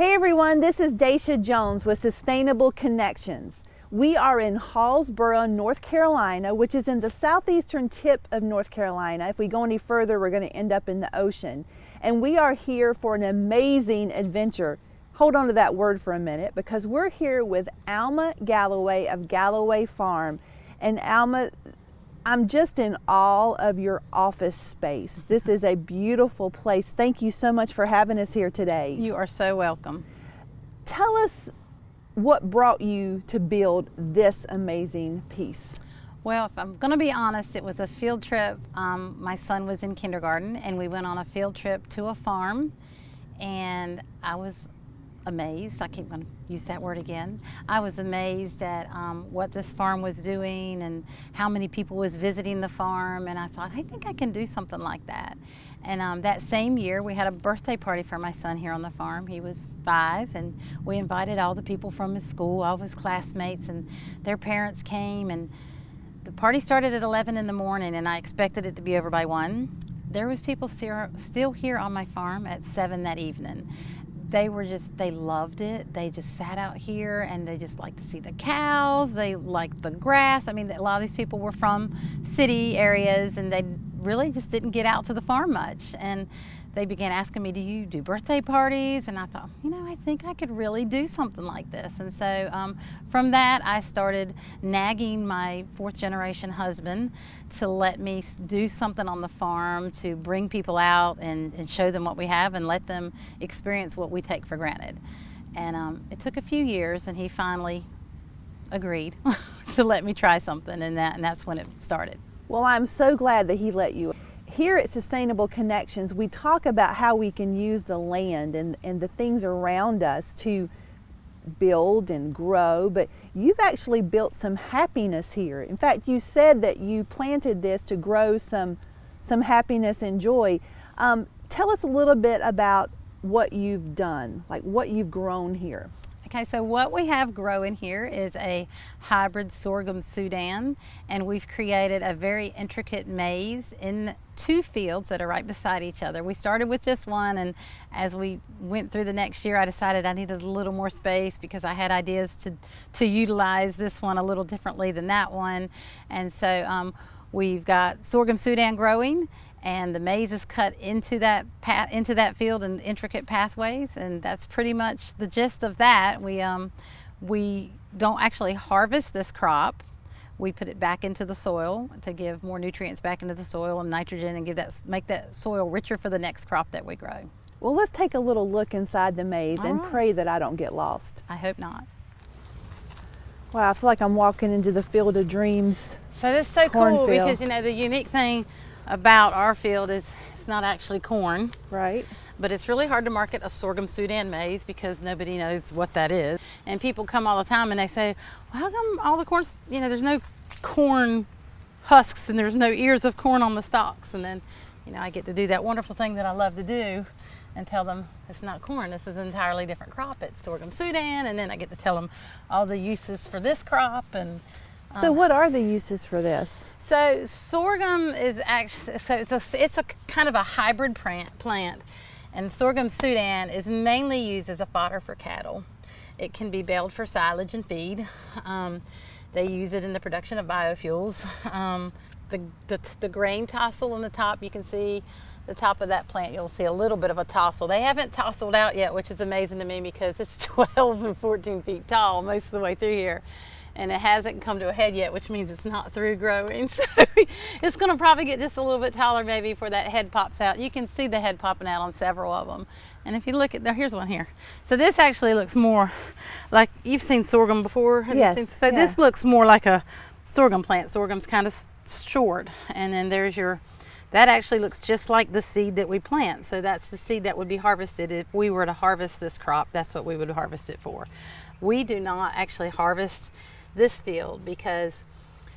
Hey everyone, this is Daisha Jones with Sustainable Connections. We are in Hallsboro, North Carolina, which is in the southeastern tip of North Carolina. If we go any further, we're going to end up in the ocean. And we are here for an amazing adventure. Hold on to that word for a minute, because we're here with Alma Galloway of Galloway Farm. And Alma, I'm just in awe of your office space. This is a beautiful place. Thank you so much for having us here today. You are so welcome. Tell us what brought you to build this amazing piece. Well, if I'm going to be honest, it was a field trip. My son was in kindergarten and we went on a field trip to a farm, and I was amazed. I keep going to use that word again. I was amazed at what this farm was doing and how many people was visiting the farm, and I thought, I think I can do something like that. And that same year we had a birthday party for my son here on the farm. He was 5, and we invited all the people from his school, all of his classmates, and their parents came, and the party started at 11 in the morning, and I expected it to be over by 1. There was people still here on my farm at 7 that evening. They loved it. They just sat out here and they just liked to see the cows. They liked the grass. I mean, a lot of these people were from city areas and they really just didn't get out to the farm much. And they began asking me, do you do birthday parties? And I thought, I think I could really do something like this. And so from that, I started nagging my 4th generation husband to let me do something on the farm, to bring people out and show them what we have and let them experience what we take for granted. And it took a few years, and he finally agreed to let me try something, and that's when it started. Well, I'm so glad that he let you. Here at Sustainable Connections, we talk about how we can use the land and the things around us to build and grow, but you've actually built some happiness here. In fact, you said that you planted this to grow some happiness and joy. Tell us a little bit about what you've done, like what you've grown here. Okay, so what we have growing here is a hybrid sorghum Sudan, and we've created a very intricate maze in 2 fields that are right beside each other. We started with just one, and as we went through the next year, I decided I needed a little more space because I had ideas to utilize this one a little differently than that one. And so we've got sorghum Sudan growing, and the maze is cut into that field in intricate pathways, and that's pretty much the gist of that. We don't actually harvest this crop. We put it back into the soil to give more nutrients back into the soil and nitrogen, and make that soil richer for the next crop that we grow. Well, let's take a little look inside the maze and pray that I don't get lost. I hope not. Wow, I feel like I'm walking into the field of dreams. So this is so cool because the unique thing about our field is it's not actually corn. Right. But it's really hard to market a sorghum Sudan maize because nobody knows what that is. And people come all the time and they say, well, how come all the corn, there's no corn husks and there's no ears of corn on the stalks? And then, I get to do that wonderful thing that I love to do and tell them it's not corn, this is an entirely different crop. It's sorghum Sudan, and then I get to tell them all the uses for this crop. And so what are the uses for this? So sorghum is actually, it's a kind of a hybrid plant, and sorghum Sudan is mainly used as a fodder for cattle. It can be baled for silage and feed. They use it in the production of biofuels. The grain tassel on the top, you can see the top of that plant, you'll see a little bit of a tassel. They haven't tasseled out yet, which is amazing to me because it's 12 and 14 feet tall most of the way through here. And it hasn't come to a head yet, which means it's not through growing. So it's going to probably get just a little bit taller maybe before that head pops out. You can see the head popping out on several of them. And if you look at, here's one here. So this actually looks more like, you've seen sorghum before? Yes. This looks more like a sorghum plant. Sorghum's kind of short. And then there's that actually looks just like the seed that we plant. So that's the seed that would be harvested. If we were to harvest this crop, that's what we would harvest it for. We do not actually harvest this field because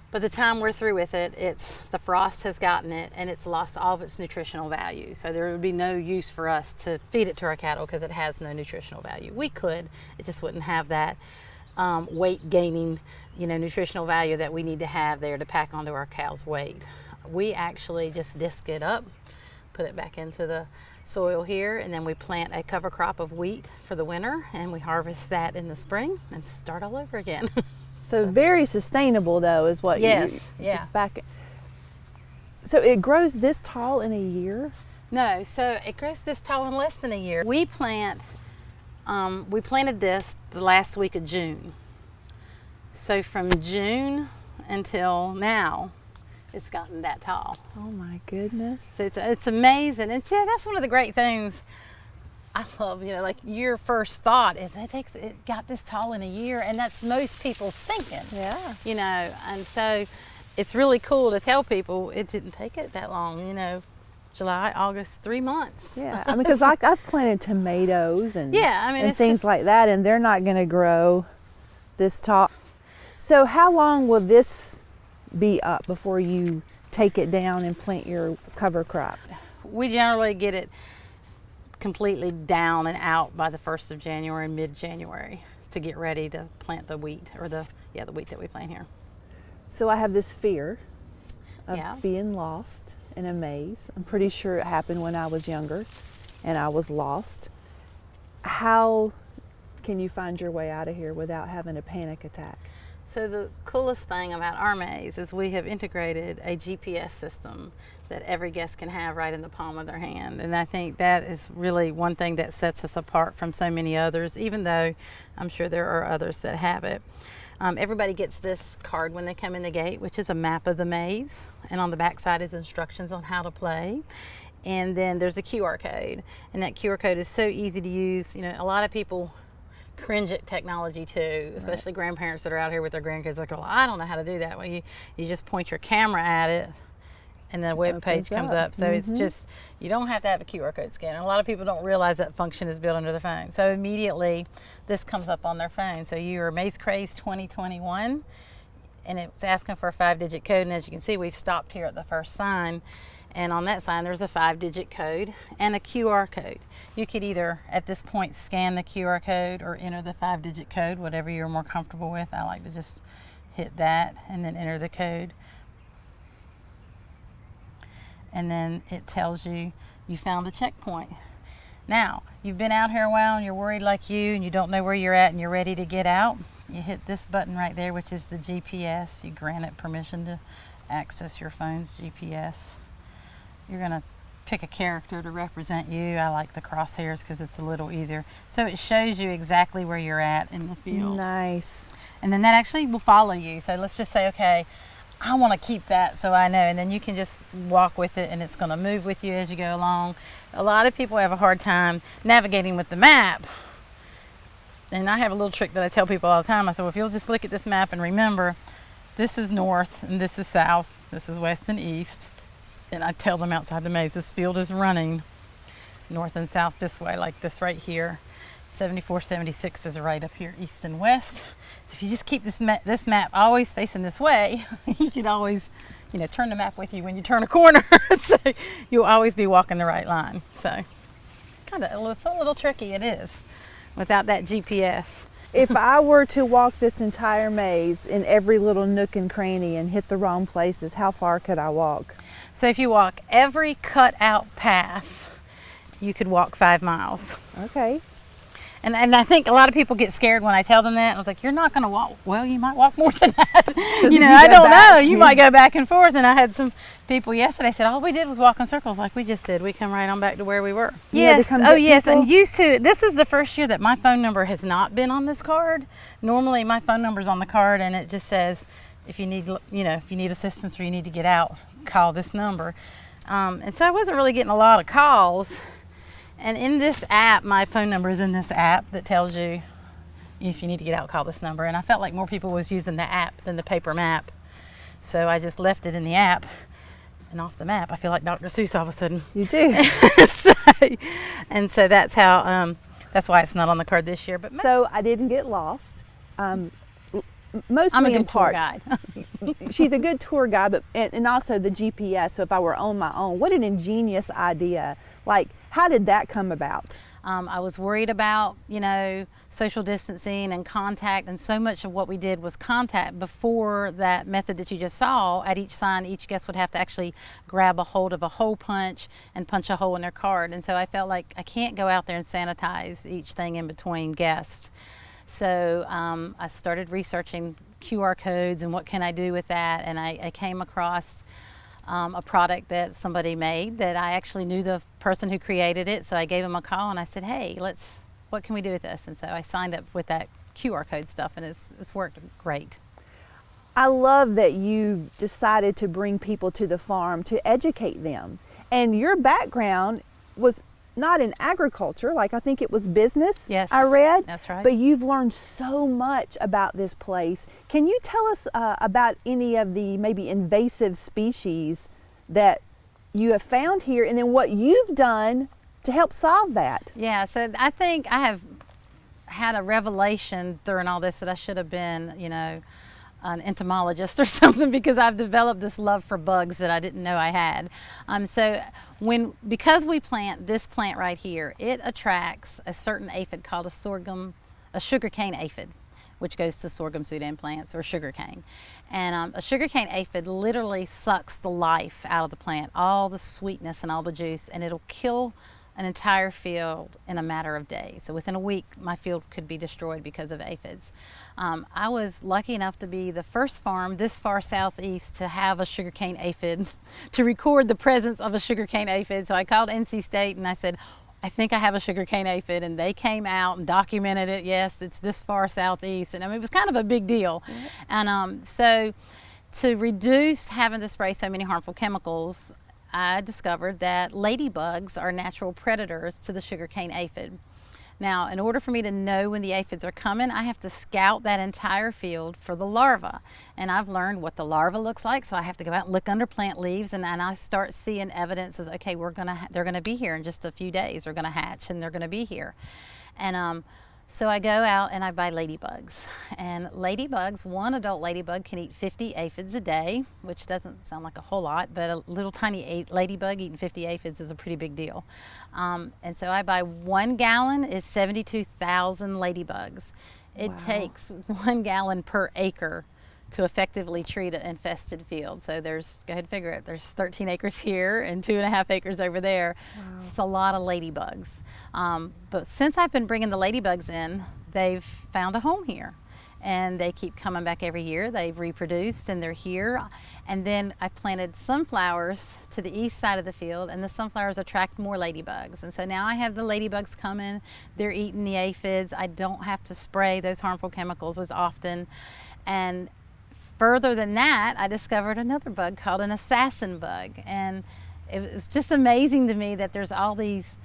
by the time we're through with it, the frost has gotten it and it's lost all of its nutritional value. So there would be no use for us to feed it to our cattle because it has no nutritional value. We could, it just wouldn't have that weight gaining, nutritional value that we need to have there to pack onto our cow's weight. We actually just disc it up put it back into the soil here, and then we plant a cover crop of wheat for the winter, and we harvest that in the spring and start all over again. So very sustainable though is what Yes, you yeah. just back. So it grows this tall in a year? No, so it grows this tall in less than a year. We planted this the last week of June. So from June until now, it's gotten that tall. Oh my goodness. So it's amazing. And yeah, that's one of the great things I love, like your first thought is it got this tall in a year, and that's most people's thinking. Yeah. And so it's really cool to tell people it didn't take it that long, July, August, 3 months. Yeah, I mean, because I've planted tomatoes and Yeah, I mean, and it's things just- like that, and they're not going to grow this tall. So how long will this be up before you take it down and plant your cover crop? We generally get it completely down and out by the 1st of January, mid-January, to get ready to plant the wheat, or the wheat that we plant here. So I have this fear of Yeah. being lost in a maze. I'm pretty sure it happened when I was younger and I was lost. How can you find your way out of here without having a panic attack? So the coolest thing about our maze is we have integrated a GPS system that every guest can have right in the palm of their hand. And I think that is really one thing that sets us apart from so many others, even though I'm sure there are others that have it. Everybody gets this card when they come in the gate, which is a map of the maze. And on the back side is instructions on how to play. And then there's a QR code. And that QR code is so easy to use. A lot of people cringe at technology too, especially grandparents that are out here with their grandkids. Like, well, I don't know how to do that. Well, you just point your camera at it, and then a web page comes up. So it's just, you don't have to have a QR code scanner. A lot of people don't realize that function is built into their phone. So immediately this comes up on their phone. So you're Maze Craze 2021, and it's asking for a 5-digit code. And as you can see, we've stopped here at the first sign. And on that sign, there's a 5-digit code and a QR code. You could either, at this point, scan the QR code or enter the 5-digit code, whatever you're more comfortable with. I like to just hit that and then enter the code. And then it tells you found a checkpoint. Now, you've been out here a while and you're worried like you and you don't know where you're at and you're ready to get out. You hit this button right there, which is the GPS. You grant it permission to access your phone's GPS. You're going to pick a character to represent you. I like the crosshairs because it's a little easier. So it shows you exactly where you're at in the field. Nice. And then that actually will follow you. So let's just say, okay, I want to keep that so I know. And then you can just walk with it and it's going to move with you as you go along. A lot of people have a hard time navigating with the map. And I have a little trick that I tell people all the time. I say, well, if you'll just look at this map and remember, this is north and this is south, this is west and east. And I tell them outside the maze, this field is running north and south this way, like this right here. 74, 76 is right up here, east and west. So if you just keep this map always facing this way, you can always, turn the map with you when you turn a corner. So you'll always be walking the right line. So it's a little tricky, it is, without that GPS. If I were to walk this entire maze in every little nook and cranny and hit the wrong places, how far could I walk? So if you walk every cut out path, you could walk 5 miles. Okay. And I think a lot of people get scared when I tell them that. I was like, you're not going to walk. Well, you might walk more than that. I don't know. You might go back and forth. And I had some people yesterday said, all we did was walk in circles like we just did. We come right on back to where we were. Yes. Oh, yes. And used to. This is the first year that my phone number has not been on this card. Normally, my phone number's on the card, and it just says, if you need assistance or you need to get out, call this number. And so I wasn't really getting a lot of calls. And in this app, my phone number is in this app that tells you if you need to get out, call this number. And I felt like more people was using the app than the paper map. So I just left it in the app and off the map. I feel like Dr. Seuss all of a sudden. You do. So that's how, that's why it's not on the card this year. But So I didn't get lost. Mostly I'm a good in part. tour guide. She's a good tour guide, but and also the GPS. So if I were on my own, what an ingenious idea! Like, how did that come about? I was worried about, social distancing and contact, and so much of what we did was contact. Before that method that you just saw, at each sign, each guest would have to actually grab a hold of a hole punch and punch a hole in their card. And so I felt like I can't go out there and sanitize each thing in between guests. So I started researching QR codes and what can I do with that, and I came across a product that somebody made that I actually knew the person who created it. So I gave him a call and I said, hey, what can we do with this? And so I signed up with that QR code stuff, and it's worked great. I love that you decided to bring people to the farm to educate them. And your background was not in agriculture, like I think it was business. Yes, I read. That's right. But you've learned so much about this place. Can you tell us about any of the maybe invasive species that you have found here, and then what you've done to help solve that? Yeah, so I think I have had a revelation during all this that I should have been, an entomologist or something, because I've developed this love for bugs that I didn't know I had. Because we plant this plant right here, it attracts a certain aphid called a sugarcane aphid, which goes to sorghum Sudan plants or sugarcane. And a sugarcane aphid literally sucks the life out of the plant, all the sweetness and all the juice, and it'll kill an entire field in a matter of days. So within a week, my field could be destroyed because of aphids. I was lucky enough to be the first farm this far southeast to have a sugarcane aphid, to record the presence of a sugarcane aphid. So I called NC State and I said, I think I have a sugarcane aphid, and they came out and documented it. Yes, it's this far southeast, and it was kind of a big deal. Mm-hmm. And so to reduce having to spray so many harmful chemicals, I discovered that ladybugs are natural predators to the sugarcane aphid. Now, in order for me to know when the aphids are coming, I have to scout that entire field for the larva. And I've learned what the larva looks like, so I have to go out and look under plant leaves, and I start seeing evidence as, okay, they're gonna be here in just a few days. They're gonna hatch and they're gonna be here. And so I go out and I buy ladybugs. And ladybugs, one adult ladybug can eat 50 aphids a day, which doesn't sound like a whole lot, but a little tiny ladybug eating 50 aphids is a pretty big deal. And so I buy 1 gallon is 72,000 ladybugs. It Wow. takes 1 gallon per acre to effectively treat an infested field. So go ahead and figure it, there's 13 acres here and 2.5 acres over there. Wow. It's a lot of ladybugs. But since I've been bringing the ladybugs in, they've found a home here. And they keep coming back every year. They've reproduced and they're here. And then I planted sunflowers to the east side of the field, and the sunflowers attract more ladybugs. And so now I have the ladybugs coming, they're eating the aphids. I don't have to spray those harmful chemicals as often. And further than that, I discovered another bug called an assassin bug. And it was just amazing to me that there's all these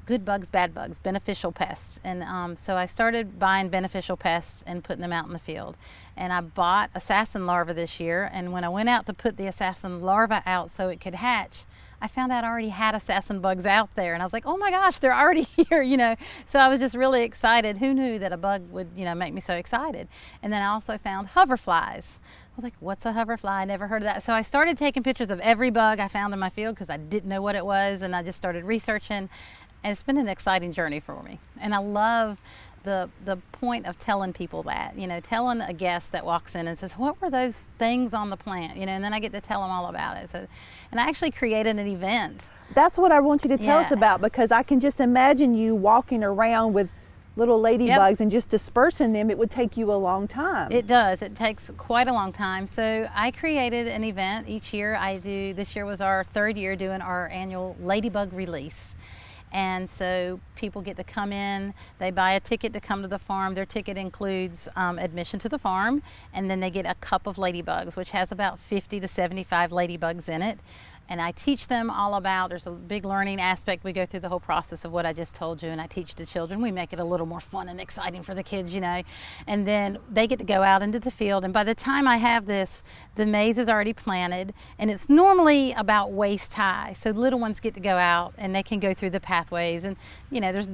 good bugs, bad bugs, beneficial pests. And so I started buying beneficial pests and putting them out in the field. And I bought assassin larvae this year, and when I went out to put the assassin larvae out so it could hatch, I found out I already had assassin bugs out there, and I was like, oh my gosh, they're already here, So I was just really excited. Who knew that a bug would, make me so excited? And then I also found hoverflies. I was like, what's a hoverfly? I never heard of that. So I started taking pictures of every bug I found in my field because I didn't know what it was, and I just started researching. And it's been an exciting journey for me. And I love the point of telling people that, telling a guest that walks in and says, what were those things on the plant? And then I get to tell them all about it. So, and I actually created an event. That's what I want you to tell us about, because I can just imagine you walking around with little ladybugs and just dispersing them. It would take you a long time. It does. It takes quite a long time. So I created an event each year. This year was our 3rd year doing our annual Ladybug Release. And so people get to come in, they buy a ticket to come to the farm. Their ticket includes admission to the farm, and then they get a cup of ladybugs, which has about 50 to 75 ladybugs in it. And I teach them all about, there's a big learning aspect. We go through the whole process of what I just told you, and I teach the children. We make it a little more fun and exciting for the kids, And then they get to go out into the field. And by the time I have this, the maize is already planted, and it's normally about waist high. So the little ones get to go out and they can go through the pathways. And,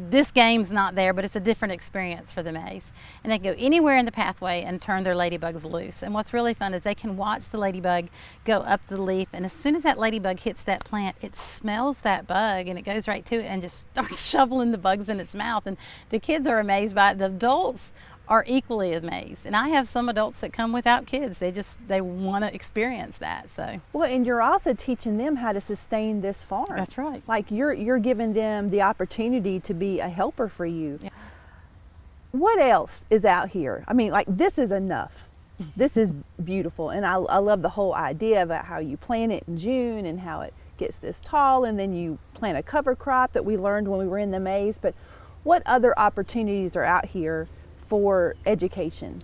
this game's not there, but it's a different experience for the maize. And they can go anywhere in the pathway and turn their ladybugs loose. And what's really fun is they can watch the ladybug go up the leaf, and as soon as that ladybug ladybug hits that plant, it smells that bug and it goes right to it and just starts shoveling the bugs in its mouth. And the kids are amazed by it. The adults are equally amazed. And I have some adults that come without kids. They want to experience that. So well, and you're also teaching them how to sustain this farm. that's right. Like you're giving them the opportunity to be a helper for you. Yeah. What else is out here? I mean, like, this is enough. This is beautiful, and I love the whole idea about how you plant it in June and how it gets this tall, and then you plant a cover crop that we learned when we were in the maze. But what other opportunities are out here for education?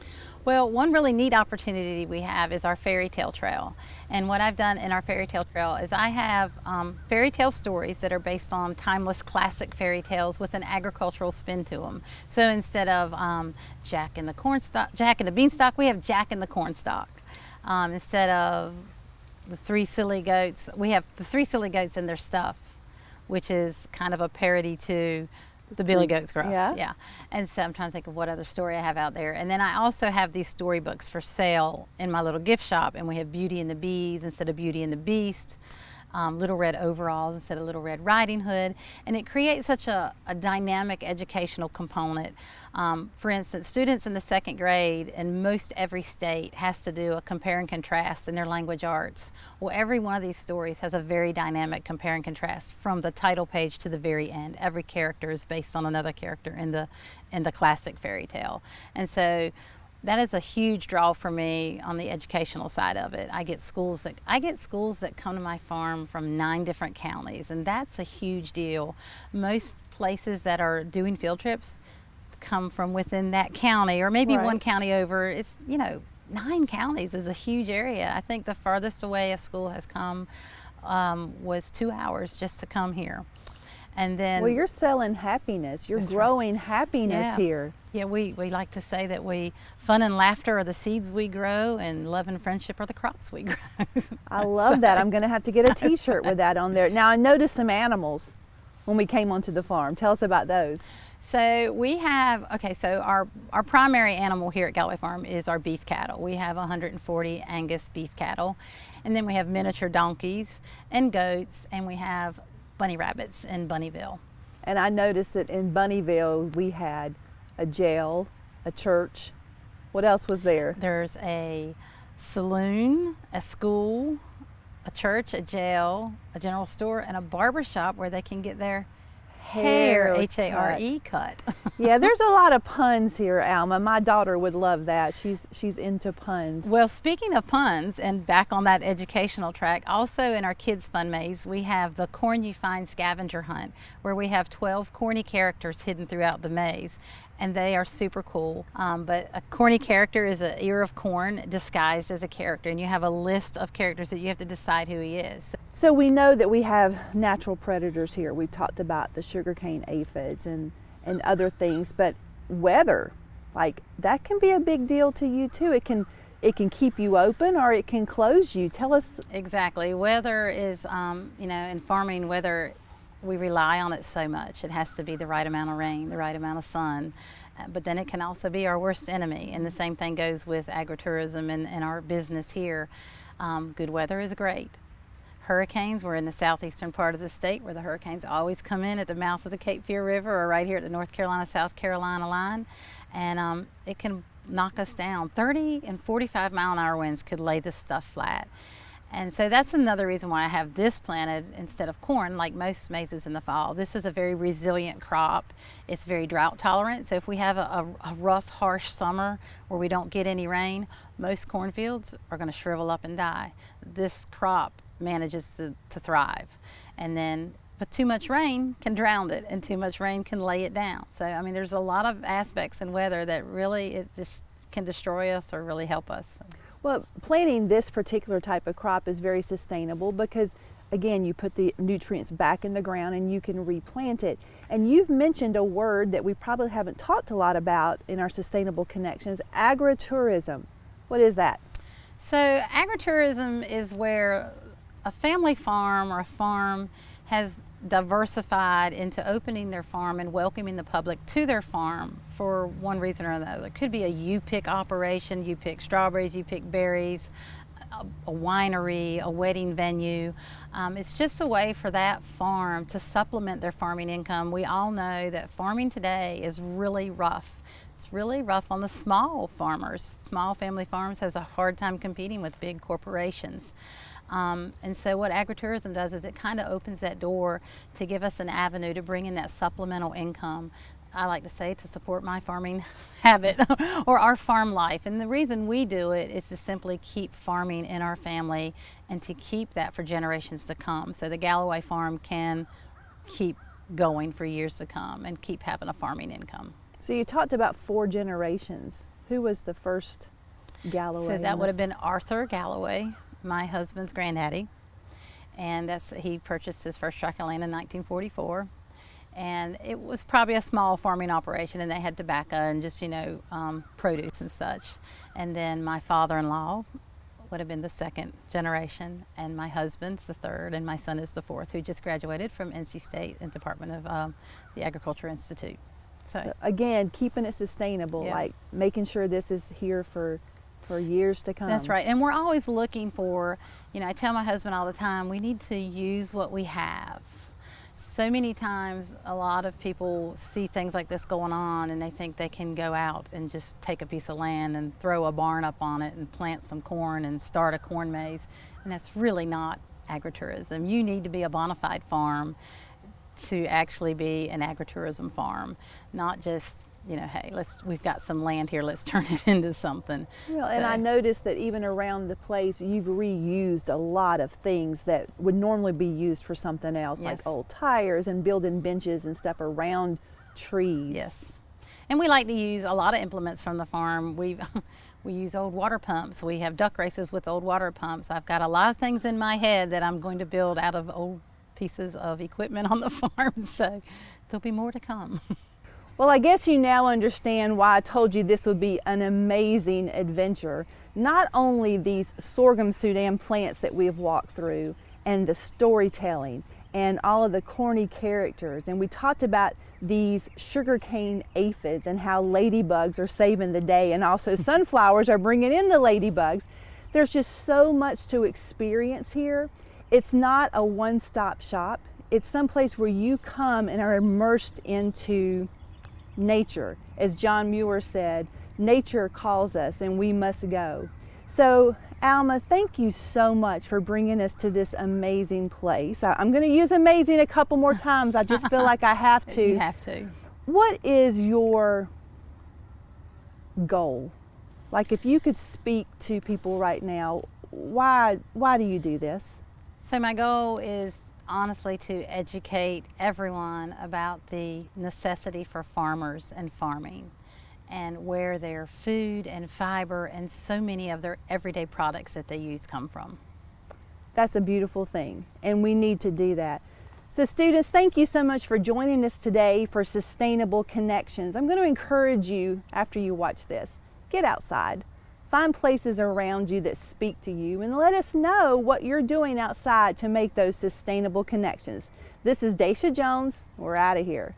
Well, one really neat opportunity we have is our Fairytale Trail. And what I've done in our Fairytale Trail is I have fairy tale stories that are based on timeless classic fairy tales with an agricultural spin to them. So instead of Jack and the Beanstalk, we have Jack and the Cornstalk. Instead of the Three Silly Goats, we have the Three Silly Goats and Their Stuff, which is kind of a parody to the Billy Goat's Gruff. Yeah. And so I'm trying to think of what other story I have out there. And then I also have these storybooks for sale in my little gift shop. And we have Beauty and the Bees instead of Beauty and the Beast, Little Red Overalls instead of Little Red Riding Hood. And it creates such a dynamic educational component. For instance, students in the 2nd grade in most every state has to do a compare and contrast in their language arts. Well, every one of these stories has a very dynamic compare and contrast from the title page to the very end. Every character is based on another character in the classic fairy tale. And so that is a huge draw for me on the educational side of it. I get schools that come to my farm from 9 different counties, and that's a huge deal. Most places that are doing field trips come from within that county, or maybe one county over. It's 9 counties is a huge area. I think the farthest away a school has come was 2 hours just to come here. And then, well, you're selling happiness. You're growing happiness here. Yeah, we like to say that fun and laughter are the seeds we grow, and love and friendship are the crops we grow. I love that. I'm going to have to get a t-shirt with that on there. Now, I noticed some animals when we came onto the farm. Tell us about those. So we have, so our primary animal here at Galloway Farm is our beef cattle. We have 140 Angus beef cattle, and then we have miniature donkeys and goats, and we have bunny rabbits in Bunnyville. And I noticed that in Bunnyville we had a jail, a church. What else was there? There's a saloon, a school, a church, a jail, a general store, and a barber shop where they can get their hair, H-A-R-E, cut. Yeah, there's a lot of puns here, Alma. My daughter would love that. She's into puns. Well, speaking of puns, and back on that educational track, also in our Kids Fun Maze, we have the Corn You Find Scavenger Hunt, where we have 12 corny characters hidden throughout the maze. And they are super cool. But a corny character is an ear of corn disguised as a character, and you have a list of characters that you have to decide who he is. So we know that we have natural predators here. We've talked about the sugarcane aphids and other things, but weather, like, that can be a big deal to you too. It can keep you open, or it can close you. Tell us. Exactly. Weather is, in farming, weather, we rely on it so much. It has to be the right amount of rain, the right amount of sun, but then it can also be our worst enemy. And the same thing goes with agritourism and our business here. Good weather is great. Hurricanes, we're in the southeastern part of the state where the hurricanes always come in at the mouth of the Cape Fear River or right here at the North Carolina-South Carolina line. And it can knock us down. 30 and 45 mile an hour winds could lay this stuff flat. And so that's another reason why I have this planted instead of corn, like most mazes in the fall. This is a very resilient crop. It's very drought tolerant. So if we have a rough, harsh summer where we don't get any rain, most cornfields are going to shrivel up and die. This crop manages to thrive. And then, but too much rain can drown it, and too much rain can lay it down. So, I mean, there's a lot of aspects in weather that really, it just can destroy us or really help us. Well, planting this particular type of crop is very sustainable because, again, you put the nutrients back in the ground and you can replant it. And you've mentioned a word that we probably haven't talked a lot about in our Sustainable Connections, agritourism. What is that? So agritourism is where a family farm or a farm has diversified into opening their farm and welcoming the public to their farm for one reason or another. It could be a you pick operation, you pick strawberries, you pick berries, a winery, a wedding venue. It's just a way for that farm to supplement their farming income. We all know that farming today is really rough. It's really rough on the small farmers. Small family farms has a hard time competing with big corporations. And so what agritourism does is it kind of opens that door to give us an avenue to bring in that supplemental income. I like to say, to support my farming habit or our farm life. And the reason we do it is to simply keep farming in our family and to keep that for generations to come. So the Galloway Farm can keep going for years to come and keep having a farming income. So you talked about 4 generations. Who was the first Galloway? So that would have been Arthur Galloway, my husband's granddaddy. And he purchased his first tract of land in 1944. And it was probably a small farming operation, and they had tobacco and just, produce and such. And then my father-in-law would have been the 2nd generation, and my husband's the 3rd, and my son is the 4th, who just graduated from NC State and Department of the Agriculture Institute. So again, keeping it sustainable, Yeah. like making sure this is here for years to come. That's right, and we're always looking for, I tell my husband all the time, we need to use what we have. So many times a lot of people see things like this going on and they think they can go out and just take a piece of land and throw a barn up on it and plant some corn and start a corn maze, and that's really not agritourism. You need to be a bona fide farm to actually be an agritourism farm, not just, hey, we've got some land here, let's turn it into something. Well, and I noticed that even around the place, you've reused a lot of things that would normally be used for something else, Yes. like old tires and building benches and stuff around trees. Yes, and we like to use a lot of implements from the farm. We use old water pumps. We have duck races with old water pumps. I've got a lot of things in my head that I'm going to build out of old pieces of equipment on the farm, so there'll be more to come. Well, I guess you now understand why I told you this would be an amazing adventure. Not only these sorghum Sudan plants that we have walked through, and the storytelling, and all of the corny characters, and we talked about these sugarcane aphids and how ladybugs are saving the day, and also sunflowers are bringing in the ladybugs. There's just so much to experience here. It's not a one-stop shop. It's someplace where you come and are immersed into nature. As John Muir said, nature calls us and we must go. So Alma, thank you so much for bringing us to this amazing place. I'm going to use amazing a couple more times. I just feel like I have to. You have to. What is your goal? Like, if you could speak to people right now, why do you do this? So my goal is honestly to educate everyone about the necessity for farmers and farming, and where their food and fiber and so many of their everyday products that they use come from. That's a beautiful thing, and we need to do that. So students, thank you so much for joining us today for Sustainable Connections. I'm going to encourage you, after you watch this, get outside. Find places around you that speak to you, and let us know what you're doing outside to make those sustainable connections. This is Daisha Jones. We're out of here.